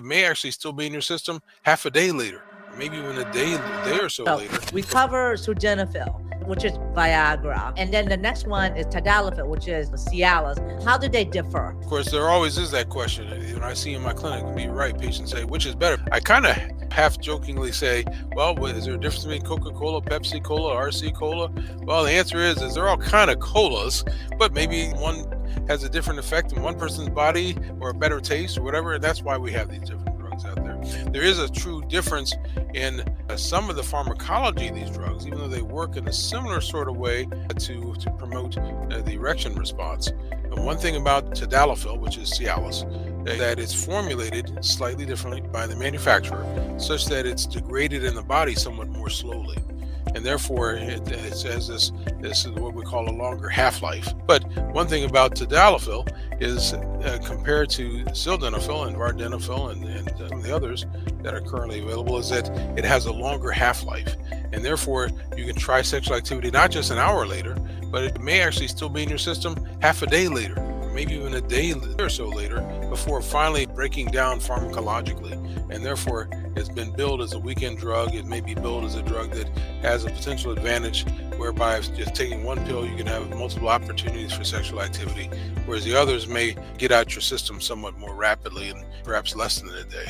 It may actually still be in your system half a day later, or maybe even a day or so So later. we cover sildenafil, which is Viagra. And then the next one is tadalafil, which is Cialis. How do they differ? Of course, there always is that question. And I see in my clinic, to be right, patients say, which is better? I kind of half jokingly say, well, is there a difference between Coca-Cola, Pepsi Cola, RC Cola? Well, the answer is they're all kind of colas, but maybe one has a different effect in one person's body or a better taste or whatever. And that's why we have these different drugs out there. There is a true difference in some of the pharmacology of these drugs, even though they work in a similar sort of way to promote the erection response. And one thing about tadalafil, which is Cialis, that it's formulated slightly differently by the manufacturer, such that it's degraded in the body somewhat more slowly. And therefore, it has this is what we call a longer half-life. But one thing about tadalafil is compared to sildenafil and vardenafil and some of the others that are currently available, is that it has a longer half-life. And therefore, you can try sexual activity not just an hour later, but it may actually still be in your system half a day later, or maybe even a day or so later, before finally breaking down pharmacologically. And therefore, it's been billed as a weekend drug. It may be billed as a drug that has a potential advantage whereby just taking one pill, you can have multiple opportunities for sexual activity, whereas the others may get out your system somewhat more rapidly and perhaps less than a day.